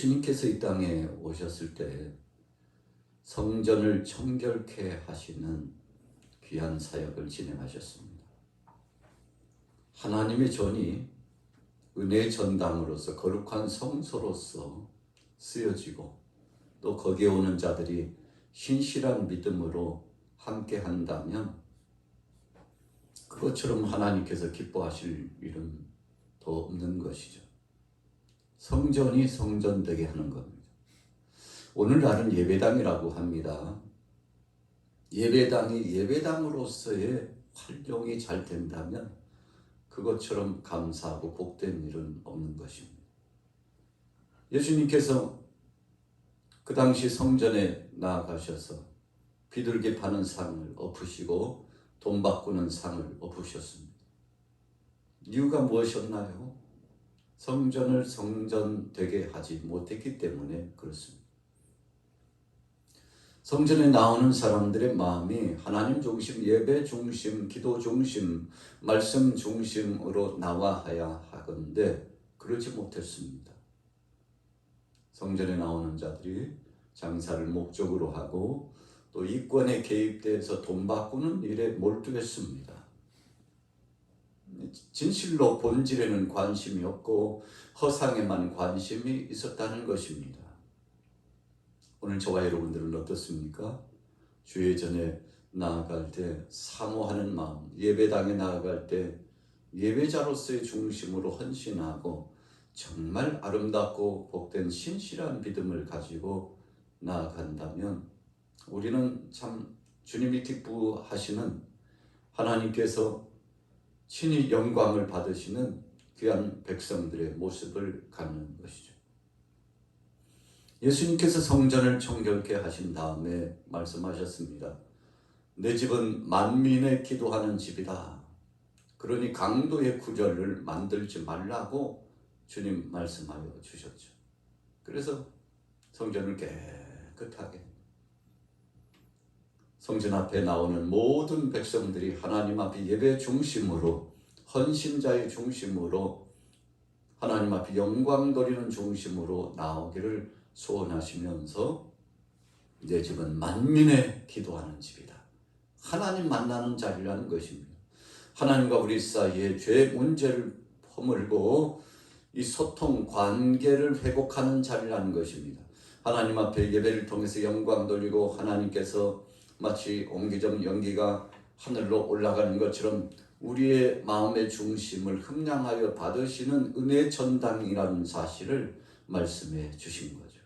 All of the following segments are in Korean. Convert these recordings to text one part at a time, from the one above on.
예수님께서 이 땅에 오셨을 때 성전을 청결케 하시는 귀한 사역을 진행하셨습니다. 하나님의 전이 은혜의 전당으로서 거룩한 성소로서 쓰여지고 또 거기에 오는 자들이 신실한 믿음으로 함께 한다면 그것처럼 하나님께서 기뻐하실 일은 더 없는 것이죠. 성전이 성전되게 하는 겁니다. 오늘날은 예배당이라고 합니다. 예배당이 예배당으로서의 활용이 잘 된다면 그것처럼 감사하고 복된 일은 없는 것입니다. 예수님께서 그 당시 성전에 나아가셔서 비둘기 파는 상을 엎으시고 돈 바꾸는 상을 엎으셨습니다. 이유가 무엇이었나요? 성전을 성전되게 하지 못했기 때문에 그렇습니다. 성전에 나오는 사람들의 마음이 하나님 중심, 예배 중심, 기도 중심, 말씀 중심으로 나와야 하건대 그러지 못했습니다. 성전에 나오는 자들이 장사를 목적으로 하고 또 이권에 개입돼서 돈 바꾸는 일에 몰두했습니다. 진실로 본질에는 관심이 없고 허상에만 관심이 있었다는 것입니다. 오늘 저와 여러분들은 어떻습니까? 주의 전에 나아갈 때 사모하는 마음, 예배당에 나아갈 때 예배자로서의 중심으로 헌신하고 정말 아름답고 복된 신실한 믿음을 가지고 나아간다면 우리는 참 주님이 기뻐하시는 하나님께서 친히 영광을 받으시는 귀한 백성들의 모습을 갖는 것이죠. 예수님께서 성전을 청결케 하신 다음에 말씀하셨습니다. 내 집은 만민의 기도하는 집이다. 그러니 강도의 구절을 만들지 말라고 주님 말씀하여 주셨죠. 그래서 성전을 깨끗하게 성전 앞에 나오는 모든 백성들이 하나님 앞에 예배 중심으로 헌신자의 중심으로 하나님 앞에 영광 돌리는 중심으로 나오기를 소원하시면서 내 집은 만민의 기도하는 집이다. 하나님 만나는 자리라는 것입니다. 하나님과 우리 사이에 죄 문제를 허물고 이 소통 관계를 회복하는 자리라는 것입니다. 하나님 앞에 예배를 통해서 영광 돌리고 하나님께서 마치 옹기종 연기가 하늘로 올라가는 것처럼 우리의 마음의 중심을 흠량하여 받으시는 은혜의 전당이라는 사실을 말씀해 주신 거죠.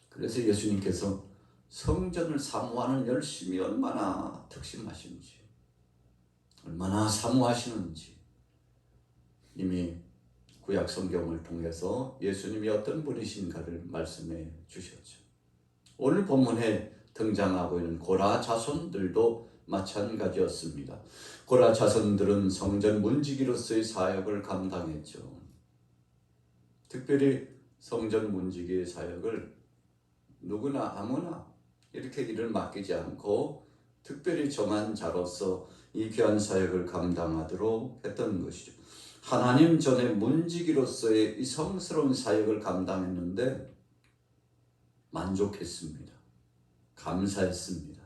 그래서 예수님께서 성전을 사모하는 열심이 얼마나 특심하신지, 얼마나 사모하시는지 이미 구약 성경을 통해서 예수님이 어떤 분이신가를 말씀해 주셨죠. 오늘 본문에 등장하고 있는 고라 자손들도 마찬가지였습니다. 고라 자손들은 성전 문지기로서의 사역을 감당했죠. 특별히 성전 문지기의 사역을 누구나 아무나 이렇게 일을 맡기지 않고 특별히 정한 자로서 이 귀한 사역을 감당하도록 했던 것이죠. 하나님 전에 문지기로서의 이 성스러운 사역을 감당했는데 만족했습니다. 감사했습니다.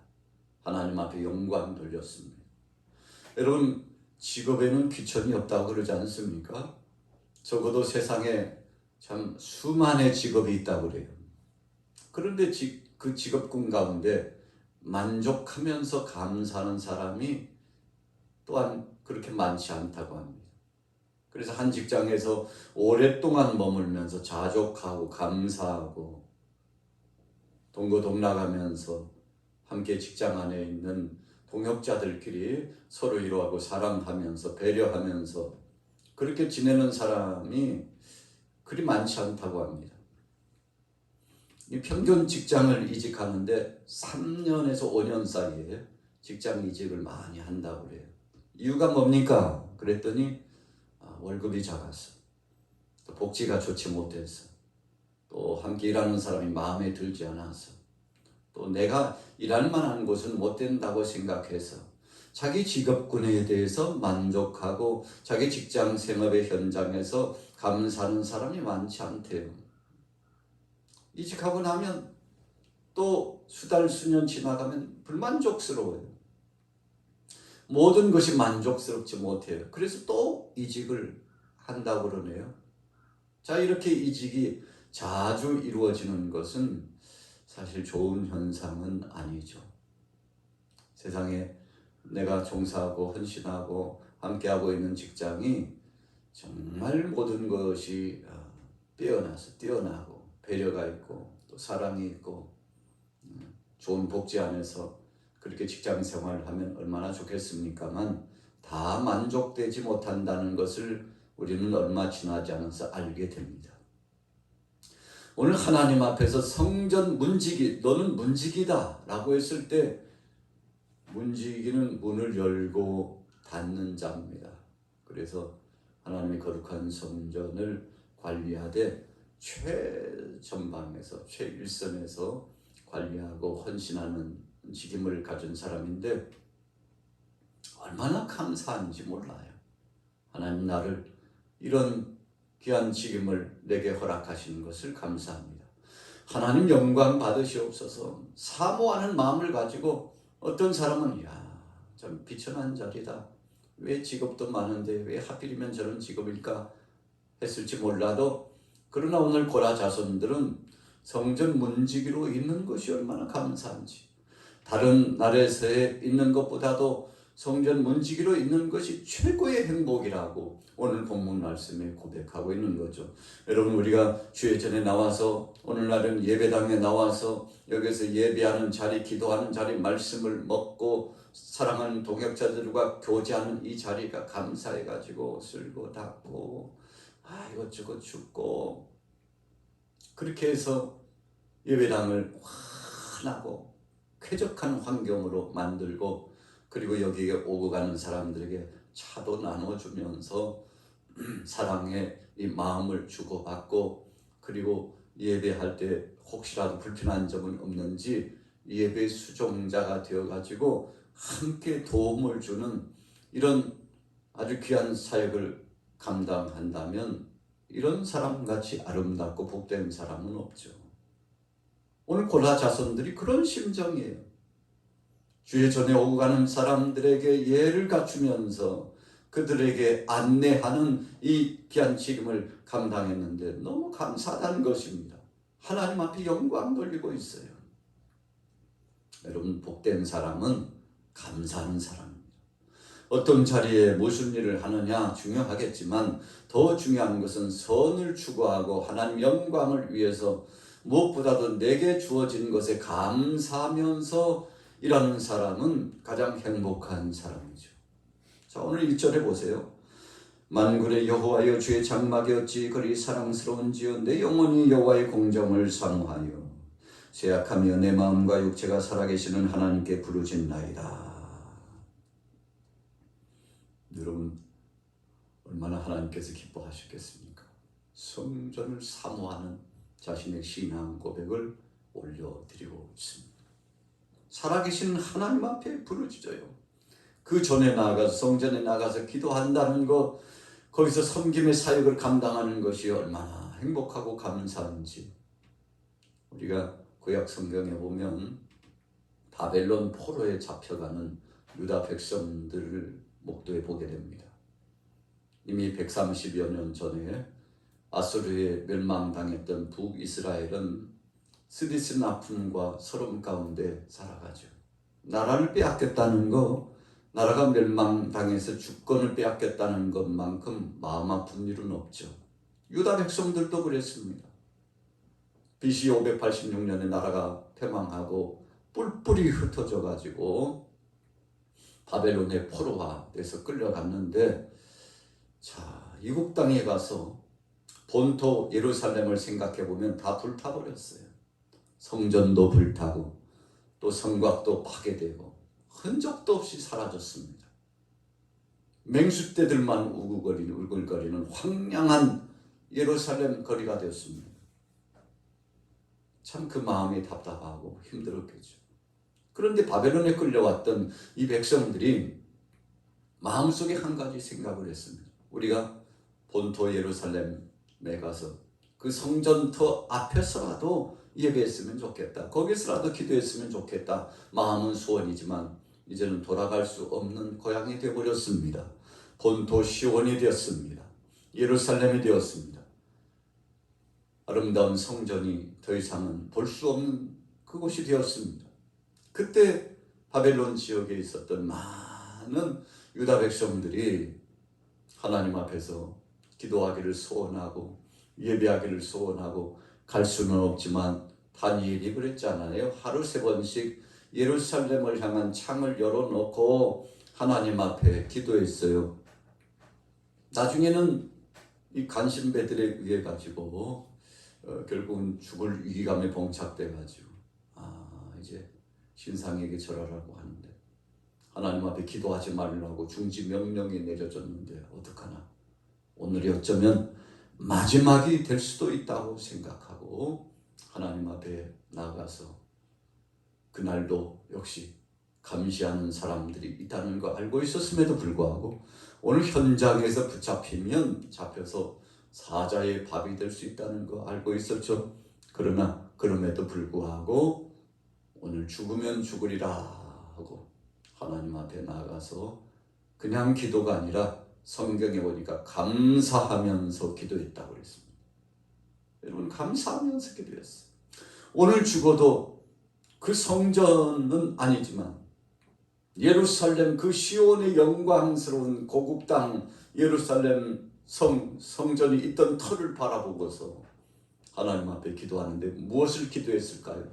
하나님 앞에 영광 돌렸습니다. 여러분, 직업에는 귀천이 없다고 그러지 않습니까? 적어도 세상에 참 수만의 직업이 있다고 그래요. 그런데 그 직업군 가운데 만족하면서 감사하는 사람이 또한 그렇게 많지 않다고 합니다. 그래서 한 직장에서 오랫동안 머물면서 자족하고 감사하고 동거동락하면서 함께 직장 안에 있는 동역자들끼리 서로 위로하고 사랑하면서 배려하면서 그렇게 지내는 사람이 그리 많지 않다고 합니다. 이 평균 직장을 이직하는데 3년에서 5년 사이에 직장 이직을 많이 한다고 그래요. 이유가 뭡니까? 그랬더니 월급이 작아서, 또 복지가 좋지 못해서, 또 함께 일하는 사람이 마음에 들지 않아서, 또 내가 일할 만한 곳은 못 된다고 생각해서 자기 직업군에 대해서 만족하고 자기 직장 생업의 현장에서 감사하는 사람이 많지 않대요. 이직하고 나면 또 수달 수년 지나가면 불만족스러워요. 모든 것이 만족스럽지 못해요. 그래서 또 이직을 한다고 그러네요. 자, 이렇게 이직이 자주 이루어지는 것은 사실 좋은 현상은 아니죠. 세상에 내가 종사하고 헌신하고 함께하고 있는 직장이 정말 모든 것이 뛰어나고 배려가 있고 또 사랑이 있고 좋은 복지 안에서 그렇게 직장 생활을 하면 얼마나 좋겠습니까만 다 만족되지 못한다는 것을 우리는 얼마 지나지 않아서 알게 됩니다. 오늘 하나님 앞에서 성전 문지기, 너는 문지기다 라고 했을 때 문지기는 문을 열고 닫는 자입니다. 그래서 하나님의 거룩한 성전을 관리하되 최전방에서 최일선에서 관리하고 헌신하는 직임을 가진 사람인데 얼마나 감사한지 몰라요. 하나님 나를 이런 귀한 직임을 내게 허락하시는 것을 감사합니다. 하나님 영광 받으시옵소서. 사모하는 마음을 가지고 어떤 사람은 참 비천한 자리다. 왜 직업도 많은데 왜 하필이면 저런 직업일까 했을지 몰라도 그러나 오늘 고라 자손들은 성전 문지기로 있는 것이 얼마나 감사한지 다른 나라에서 있는 것보다도 성전 문지기로 있는 것이 최고의 행복이라고 오늘 본문 말씀에 고백하고 있는 거죠. 여러분 우리가 주의 전에 나와서 오늘날은 예배당에 나와서 여기서 예배하는 자리, 기도하는 자리, 말씀을 먹고 사랑하는 동역자들과 교제하는 이 자리가 감사해가지고 쓸고 닦고 이것저것 줍고 그렇게 해서 예배당을 환하고 쾌적한 환경으로 만들고 그리고 여기에 오고 가는 사람들에게 차도 나눠주면서 사랑의 이 마음을 주고받고 그리고 예배할 때 혹시라도 불편한 점은 없는지 예배 수종자가 되어가지고 함께 도움을 주는 이런 아주 귀한 사역을 감당한다면 이런 사람같이 아름답고 복된 사람은 없죠. 오늘 고라 자손들이 그런 심정이에요. 주의 전에 오고 가는 사람들에게 예를 갖추면서 그들에게 안내하는 이 귀한 직임을 감당했는데 너무 감사하다는 것입니다. 하나님 앞에 영광 돌리고 있어요. 여러분 복된 사람은 감사하는 사람입니다. 어떤 자리에 무슨 일을 하느냐 중요하겠지만 더 중요한 것은 선을 추구하고 하나님 영광을 위해서 무엇보다도 내게 주어진 것에 감사하면서 일하는 사람은 가장 행복한 사람이죠. 자, 오늘 1절에 보세요. 만군의 여호와여 주의 장막이 어찌 그리 사랑스러운지요 내 영혼이 여호와의 공정을 사모하여 쇠약하며 내 마음과 육체가 살아계시는 하나님께 부르짖나이다. 여러분 얼마나 하나님께서 기뻐하셨겠습니까? 성전을 사모하는 자신의 신앙 고백을 올려드리고 있습니다. 살아계신 하나님 앞에 부르짖어요. 그 전에 나아가서 성전에 나가서 기도한다는 것, 거기서 섬김의 사역을 감당하는 것이 얼마나 행복하고 감사한지 우리가 구약 성경에 보면 바벨론 포로에 잡혀가는 유다 백성들을 목도해 보게 됩니다. 이미 130여 년 전에 아수르에 멸망당했던 북이스라엘은 쓰디쓴 아픔과 서러움 가운데 살아가죠. 나라를 빼앗겼다는 거, 나라가 멸망당해서 주권을 빼앗겼다는 것만큼 마음 아픈 일은 없죠. 유다 백성들도 그랬습니다. BC 586년에 나라가 패망하고 뿔뿔이 흩어져 가지고 바벨론의 포로화돼서 끌려갔는데 자, 이국 땅에 가서 본토 예루살렘을 생각해 보면 다 불타버렸어요. 성전도 불타고 또 성곽도 파괴되고 흔적도 없이 사라졌습니다. 맹수떼들만 우글거리는 황량한 예루살렘 거리가 되었습니다. 참 그 마음이 답답하고 힘들었겠죠. 그런데 바벨론에 끌려왔던 이 백성들이 마음속에 한 가지 생각을 했습니다. 우리가 본토 예루살렘에 가서 그 성전터 앞에서라도 예배했으면 좋겠다. 거기서라도 기도했으면 좋겠다. 마음은 소원이지만 이제는 돌아갈 수 없는 고향이 되어버렸습니다. 본토 시온이 되었습니다. 예루살렘이 되었습니다. 아름다운 성전이 더 이상은 볼 수 없는 그곳이 되었습니다. 그때 바벨론 지역에 있었던 많은 유다 백성들이 하나님 앞에서 기도하기를 소원하고 예배하기를 소원하고 갈 수는 없지만 다니엘이 그랬잖아요. 하루 3번씩 예루살렘을 향한 창을 열어놓고 하나님 앞에 기도했어요. 나중에는 이 간신배들에 의해 가지고 결국은 죽을 위기감에 봉착돼 가지고 이제 신상에게 절하라고 하는데 하나님 앞에 기도하지 말라고 중지 명령이 내려졌는데 어떡하나. 오늘이 어쩌면 마지막이 될 수도 있다고 생각하고 하나님 앞에 나가서 그날도 역시 감시하는 사람들이 있다는 거 알고 있었음에도 불구하고 오늘 현장에서 붙잡히면 잡혀서 사자의 밥이 될 수 있다는 거 알고 있었죠. 그러나 그럼에도 불구하고 오늘 죽으면 죽으리라 하고 하나님 앞에 나가서 그냥 기도가 아니라 성경에 보니까 감사하면서 기도했다고 그랬습니다. 여러분, 감사하면서 기도했어요. 오늘 죽어도 그 성전은 아니지만 예루살렘 그 시온의 영광스러운 고국 땅 예루살렘 성전이 있던 터를 바라보고서 하나님 앞에 기도하는데 무엇을 기도했을까요?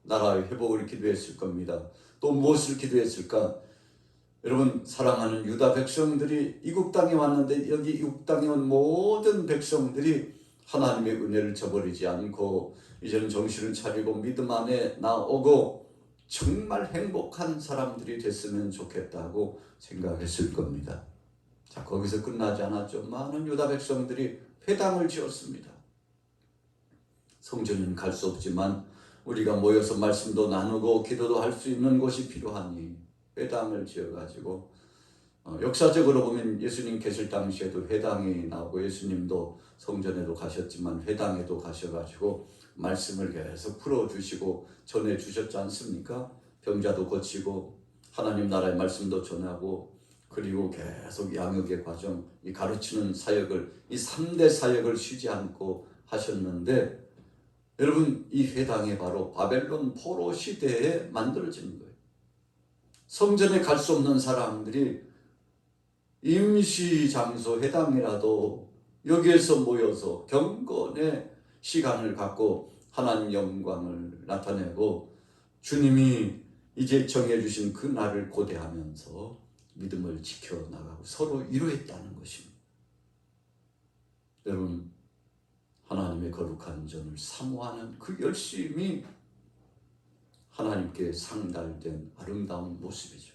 나라의 회복을 기도했을 겁니다. 또 무엇을 기도했을까? 여러분, 사랑하는 유다 백성들이 이국 땅에 왔는데 여기 이국 땅에 온 모든 백성들이 하나님의 은혜를 저버리지 않고 이제는 정신을 차리고 믿음 안에 나오고 정말 행복한 사람들이 됐으면 좋겠다고 생각했을 겁니다. 자, 거기서 끝나지 않았죠. 많은 유다 백성들이 회당을 지었습니다. 성전은 갈 수 없지만 우리가 모여서 말씀도 나누고 기도도 할 수 있는 곳이 필요하니 회당을 지어가지고 역사적으로 보면 예수님 계실 당시에도 회당이 나오고 예수님도 성전에도 가셨지만 회당에도 가셔가지고 말씀을 계속 풀어주시고 전해주셨지 않습니까? 병자도 고치고 하나님 나라의 말씀도 전하고 그리고 계속 양육의 과정, 이 가르치는 사역을, 이 3대 사역을 쉬지 않고 하셨는데 여러분, 이 회당이 바로 바벨론 포로 시대에 만들어진 거예요. 성전에 갈 수 없는 사람들이 임시 장소 회당이라도 여기에서 모여서 경건의 시간을 갖고 하나님 영광을 나타내고 주님이 이제 정해주신 그 날을 고대하면서 믿음을 지켜나가고 서로 위로했다는 것입니다. 여러분, 하나님의 거룩한 전을 사모하는 그 열심이 하나님께 상달된 아름다운 모습이죠.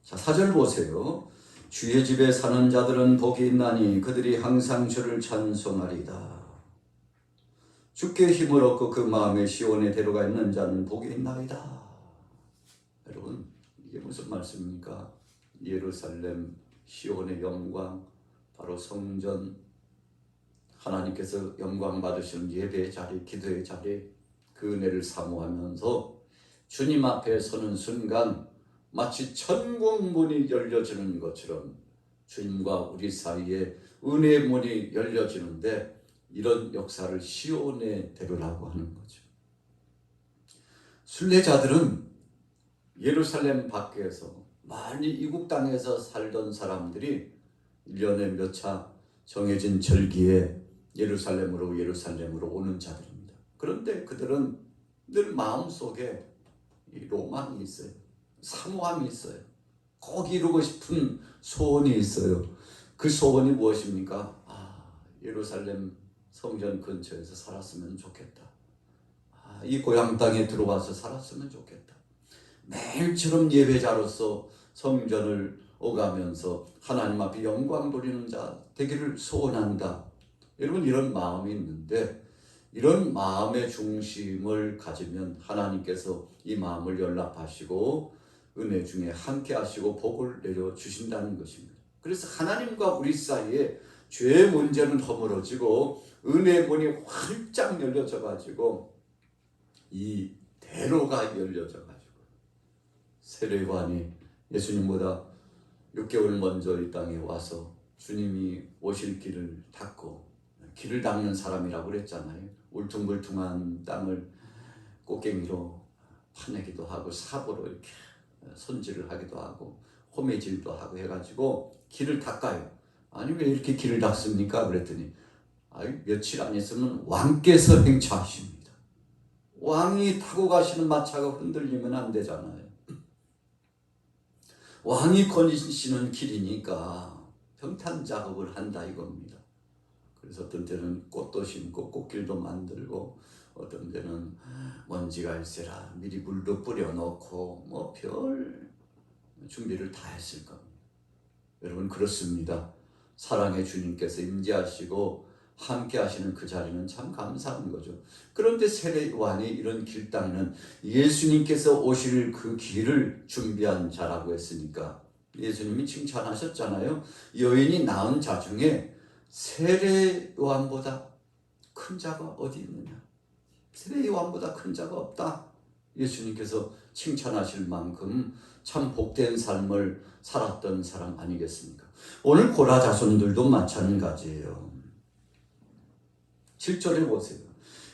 자, 4절 보세요. 주의 집에 사는 자들은 복이 있나니 그들이 항상 주를 찬송하리다. 주께 힘을 얻고 그 마음에 시온에 데려가 있는 자는 복이 있나이다. 여러분, 이게 무슨 말씀입니까? 예루살렘 시온의 영광, 바로 성전, 하나님께서 영광 받으시는 예배의 자리, 기도의 자리, 그 은혜를 사모하면서 주님 앞에 서는 순간 마치 천국 문이 열려지는 것처럼 주님과 우리 사이에 은혜의 문이 열려지는데 이런 역사를 시온에 데려라고 하는 거죠. 순례자들은 예루살렘 밖에서 많이 이국 땅에서 살던 사람들이 1년에 몇 차 정해진 절기에 예루살렘으로 오는 자들입니다. 그런데 그들은 늘 마음속에 로망이 있어요. 사모함이 있어요. 꼭 이루고 싶은 소원이 있어요. 그 소원이 무엇입니까? 예루살렘 성전 근처에서 살았으면 좋겠다. 이 고향 땅에 들어와서 살았으면 좋겠다. 매일처럼 예배자로서 성전을 오가면서 하나님 앞에 영광 돌리는 자 되기를 소원한다. 여러분, 이런 마음이 있는데 이런 마음의 중심을 가지면 하나님께서 이 마음을 연락하시고 은혜 중에 함께 하시고 복을 내려주신다는 것입니다. 그래서 하나님과 우리 사이에 죄의 문제는 허물어지고 은혜의 문이 활짝 열려져 가지고 이 대로가 열려져 가지고 세례요한이 예수님보다 6개월 먼저 이 땅에 와서 주님이 오실 길을 닦고, 길을 닦는 사람이라고 그랬잖아요. 울퉁불퉁한 땅을 꽃갱이로 파내기도 하고 삽으로 이렇게 손질을 하기도 하고 호매질도 하고 해가지고 길을 닦아요. 아니 왜 이렇게 길을 닦습니까? 그랬더니 며칠 안 있으면 왕께서 행차하십니다. 왕이 타고 가시는 마차가 흔들리면 안 되잖아요. 왕이 거니시는 길이니까 평탄 작업을 한다 이겁니다. 그래서 어떤 때는 꽃도 심고 꽃길도 만들고 어떤 때는 먼지가 있으라 미리 물도 뿌려놓고 뭐 별 준비를 다 했을 겁니다. 여러분 그렇습니다. 사랑의 주님께서 임재하시고 함께 하시는 그 자리는 참 감사한 거죠. 그런데 세례요한이 이런 길 닦는 예수님께서 오실 그 길을 준비한 자라고 했으니까 예수님이 칭찬하셨잖아요. 여인이 낳은 자 중에 세례요한보다 큰 자가 어디 있느냐. 세례요한보다 큰 자가 없다. 예수님께서 칭찬하실 만큼 참 복된 삶을 살았던 사람 아니겠습니까? 오늘 고라 자손들도 마찬가지예요. 7절에 보세요.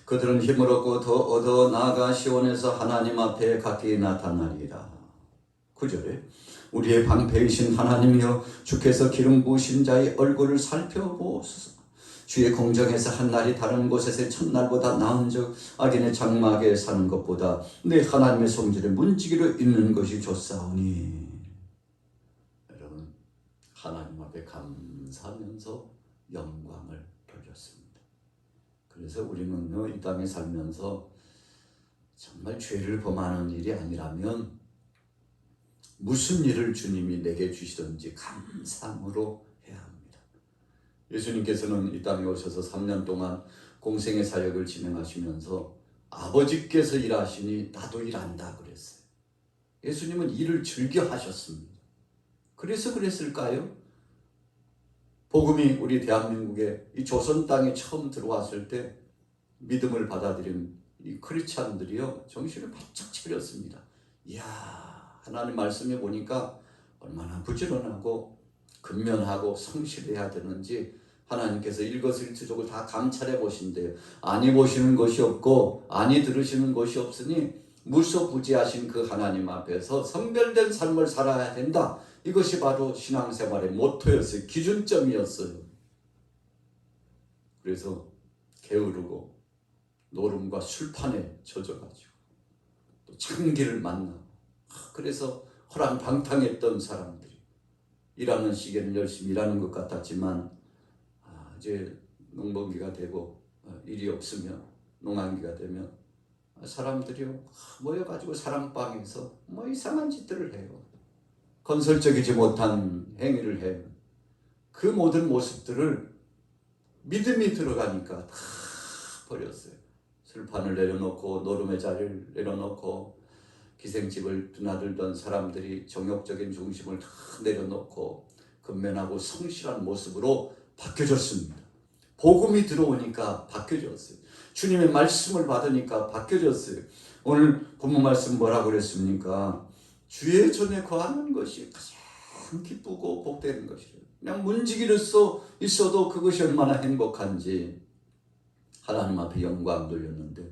그들은 힘을 얻고 더 얻어 나아가 시온에서 하나님 앞에 각기 나타나리라. 9절에 우리의 방패이신 하나님이여 주께서 기름 부으신 자의 얼굴을 살펴보소서. 주의 공정에서 한 날이 다른 곳에서 첫날보다 나은즉 악인의 장막에 사는 것보다 내 하나님의 성질에 문지기로 있는 것이 좋사오니. 여러분 하나님 앞에 감사하면서 영광을 돌렸습니다. 그래서 우리는요 이 땅에 살면서 정말 죄를 범하는 일이 아니라면 무슨 일을 주님이 내게 주시든지 감사함으로 해야 합니다. 예수님께서는 이 땅에 오셔서 3년 동안 공생의 사역을 진행하시면서 아버지께서 일하시니 나도 일한다 그랬어요. 예수님은 일을 즐겨 하셨습니다. 그래서 그랬을까요? 복음이 우리 대한민국에 이 조선 땅에 처음 들어왔을 때 믿음을 받아들인 이 크리스찬들이요 정신을 바짝 차렸습니다. 이야 하나님 말씀에 보니까 얼마나 부지런하고 근면하고 성실해야 되는지 하나님께서 일거수일투족을 다 감찰해 보신대요. 아니 보시는 것이 없고 아니 들으시는 것이 없으니 무소부지하신 그 하나님 앞에서 성별된 삶을 살아야 된다. 이것이 바로 신앙생활의 모토였어요. 기준점이었어요. 그래서 게으르고 노름과 술판에 젖어가지고 또 창기를 만나고 그래서 허랑방탕했던 사람들이 일하는 시기에는 열심히 일하는 것 같았지만 이제 농번기가 되고 일이 없으면 농한기가 되면 사람들이 모여가지고 사랑방에서 뭐 이상한 짓들을 해요. 건설적이지 못한 행위를 해요. 그 모든 모습들을 믿음이 들어가니까 다 버렸어요. 술판을 내려놓고 노름의 자리를 내려놓고 기생집을 드나들던 사람들이 정욕적인 중심을 다 내려놓고 근면하고 성실한 모습으로 바뀌어졌습니다. 복음이 들어오니까 바뀌어졌어요. 주님의 말씀을 받으니까 바뀌어졌어요. 오늘 본문 말씀 뭐라고 그랬습니까? 주의 전에 거하는 것이 가장 기쁘고 복되는 것이래요. 그냥 문지기로서 있어도 그것이 얼마나 행복한지 하나님 앞에 영광 돌렸는데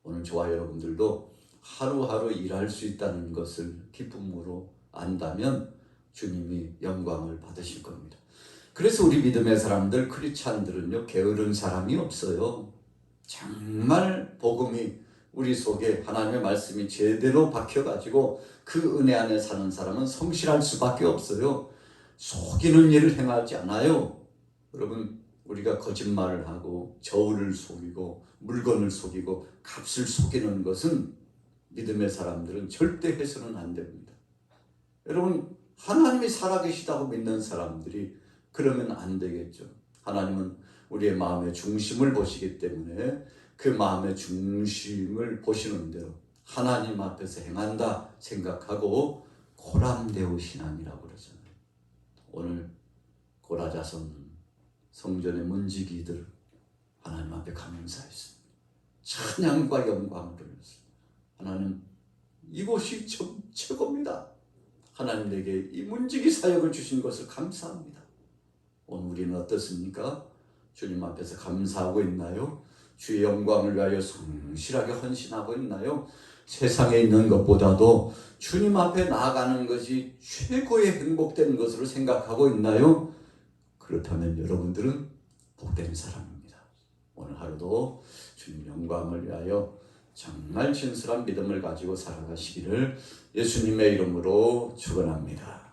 오늘 저와 여러분들도 하루하루 일할 수 있다는 것을 기쁨으로 안다면 주님이 영광을 받으실 겁니다. 그래서 우리 믿음의 사람들 크리스찬들은요 게으른 사람이 없어요. 정말 복음이 우리 속에 하나님의 말씀이 제대로 박혀가지고 그 은혜 안에 사는 사람은 성실할 수밖에 없어요. 속이는 일을 행하지 않아요. 여러분 우리가 거짓말을 하고 저울을 속이고 물건을 속이고 값을 속이는 것은 믿음의 사람들은 절대 해서는 안 됩니다. 여러분 하나님이 살아계시다고 믿는 사람들이 그러면 안 되겠죠. 하나님은 우리의 마음의 중심을 보시기 때문에 그 마음의 중심을 보시는 대로 하나님 앞에서 행한다 생각하고 고람되우 신앙이라고 그러잖아요. 오늘 고라자손 성전의 문지기들 하나님 앞에 감사했습니다. 찬양과 영광을 돌렸습니다. 하나님, 이곳이 참 최고입니다. 하나님 내게 이 문지기 사역을 주신 것을 감사합니다. 오늘 우리는 어떻습니까? 주님 앞에서 감사하고 있나요? 주의 영광을 위하여 성실하게 헌신하고 있나요? 세상에 있는 것보다도 주님 앞에 나아가는 것이 최고의 행복된 것으로 생각하고 있나요? 그렇다면 여러분들은 복된 사람입니다. 오늘 하루도 주님 영광을 위하여 정말 진실한 믿음을 가지고 살아가시기를 예수님의 이름으로 축원합니다.